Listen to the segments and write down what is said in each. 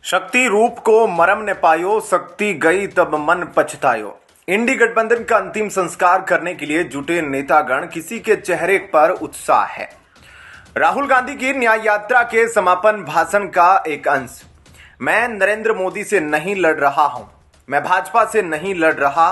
शक्ति रूप को मरम न पायो, शक्ति गई तब मन पछतायो। इंडी गठबंधन का अंतिम संस्कार करने के लिए जुटे नेतागण, किसी के चेहरे पर उत्साह है। राहुल गांधी की न्याय यात्रा के समापन भाषण का एक अंश। मैं नरेंद्र मोदी से नहीं लड़ रहा हूं, मैं भाजपा से नहीं लड़ रहा।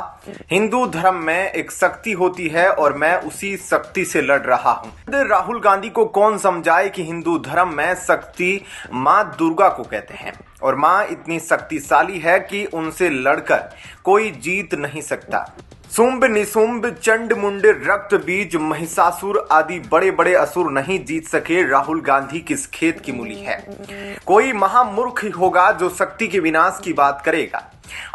हिंदू धर्म में एक शक्ति होती है और मैं उसी शक्ति से लड़ रहा हूं। राहुल गांधी को कौन समझाए कि हिंदू धर्म में शक्ति मां दुर्गा को कहते हैं और मां इतनी शक्तिशाली है कि उनसे लड़कर कोई जीत नहीं सकता। शुंभ निशुंभ चंड मुंड रक्त बीज महिषासुर आदि बड़े बड़े असुर नहीं जीत सके। राहुल गांधी किस खेत की मूली है? कोई महामूर्ख होगा जो शक्ति के विनाश की बात करेगा।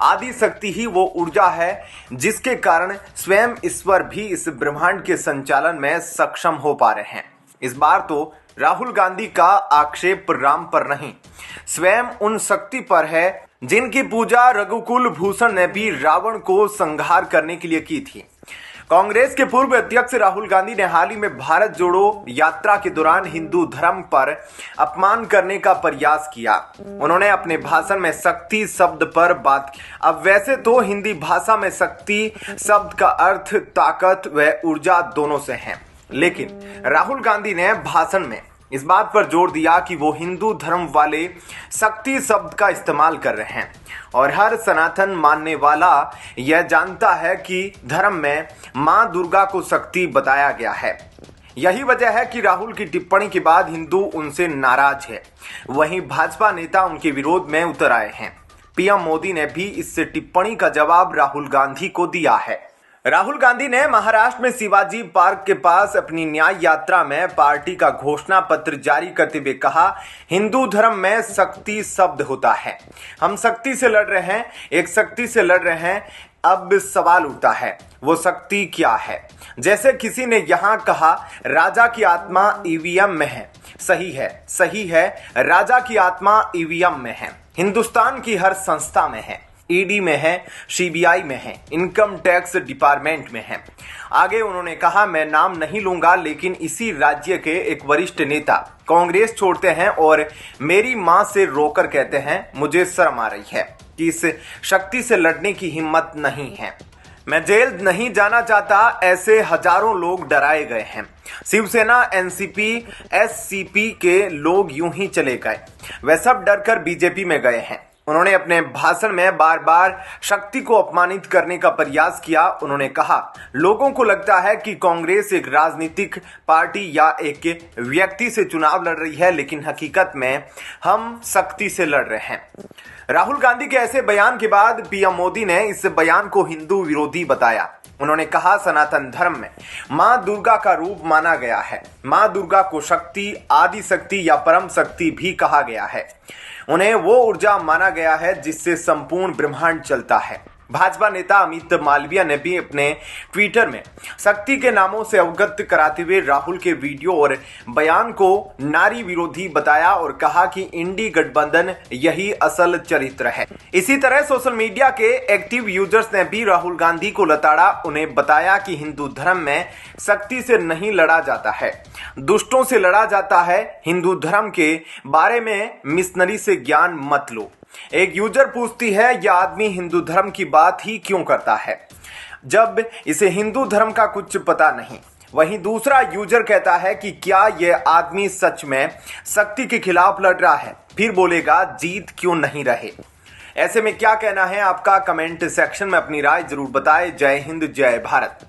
आदि शक्ति ही वो ऊर्जा है जिसके कारण स्वयं ईश्वर भी इस ब्रह्मांड के संचालन में सक्षम हो पा रहे हैं। इस बार तो राहुल गांधी का आक्षेप राम पर नहीं, स्वयं उन शक्ति पर है जिनकी पूजा रघुकुल भूषण ने भी रावण को संहार करने के लिए की थी। कांग्रेस के पूर्व अध्यक्ष राहुल गांधी ने हाल ही में भारत जोड़ो यात्रा के दौरान हिंदू धर्म पर अपमान करने का प्रयास किया। उन्होंने अपने भाषण में शक्ति शब्द पर बात की। अब वैसे तो हिंदी भाषा में शक्ति शब्द का अर्थ ताकत व ऊर्जा दोनों से है, लेकिन राहुल गांधी ने भाषण में इस बात पर जोर दिया कि वो हिंदू धर्म वाले शक्ति शब्द का इस्तेमाल कर रहे हैं और हर सनातन मानने वाला यह जानता है कि धर्म में मां दुर्गा को शक्ति बताया गया है। यही वजह है कि राहुल की टिप्पणी के बाद हिंदू उनसे नाराज है। वहीं भाजपा नेता उनके विरोध में उतर आए हैं। पीएम मोदी ने भी इस टिप्पणी का जवाब राहुल गांधी को दिया है। राहुल गांधी ने महाराष्ट्र में शिवाजी पार्क के पास अपनी न्याय यात्रा में पार्टी का घोषणा पत्र जारी करते हुए कहा, हिंदू धर्म में शक्ति शब्द होता है। हम शक्ति से लड़ रहे हैं, एक शक्ति से लड़ रहे हैं। अब सवाल उठता है वो शक्ति क्या है? जैसे किसी ने यहाँ कहा राजा की आत्मा ईवीएम में है। सही है, राजा की आत्मा ईवीएम में है, हिंदुस्तान की हर संस्था में है, ईडी में है, सीबीआई में है, इनकम टैक्स डिपार्टमेंट में है। आगे उन्होंने कहा, मैं नाम नहीं लूंगा, लेकिन इसी राज्य के एक वरिष्ठ नेता कांग्रेस छोड़ते हैं और मेरी मां से रोकर कहते हैं, मुझे शर्म आ रही है कि इस शक्ति से लड़ने की हिम्मत नहीं है। मैं जेल नहीं जाना चाहता, ऐसे हजारों लोग डराए गए हैं। शिवसेना, एनसीपी, एससीपी के लोग यूं ही चले गए, वे सब डरकर बीजेपी में गए हैं। उन्होंने अपने भाषण में बार बार शक्ति को अपमानित करने का प्रयास किया। उन्होंने कहा, लोगों को लगता है कि कांग्रेस एक राजनीतिक पार्टी या एक व्यक्ति से चुनाव लड़ रही है, लेकिन हकीकत में हम शक्ति से लड़ रहे हैं। राहुल गांधी के ऐसे बयान के बाद पीएम मोदी ने इस बयान को हिंदू विरोधी बताया। उन्होंने कहा, सनातन धर्म में मां दुर्गा का रूप माना गया है। मां दुर्गा को शक्ति, आदि शक्ति या परम शक्ति भी कहा गया है। उन्हें वो ऊर्जा माना गया है जिससे संपूर्ण ब्रह्मांड चलता है। भाजपा नेता अमित मालविया ने भी अपने ट्विटर में शक्ति के नामों से अवगत कराते हुए राहुल के वीडियो और बयान को नारी विरोधी बताया और कहा कि इंडी गठबंधन यही असल चरित्र है। इसी तरह सोशल मीडिया के एक्टिव यूजर्स ने भी राहुल गांधी को लताड़ा। उन्हें बताया कि हिंदू धर्म में शक्ति से नहीं लड़ा जाता है, दुष्टों से लड़ा जाता है। हिंदू धर्म के बारे में मिशनरी से ज्ञान मत लो। एक यूजर पूछती है, यह आदमी हिंदू धर्म की बात ही क्यों करता है जब इसे हिंदू धर्म का कुछ पता नहीं। वहीं दूसरा यूजर कहता है कि क्या यह आदमी सच में शक्ति के खिलाफ लड़ रहा है? फिर बोलेगा, जीत क्यों नहीं रहे? ऐसे में क्या कहना है आपका? कमेंट सेक्शन में अपनी राय जरूर बताएं। जय हिंद, जय भारत।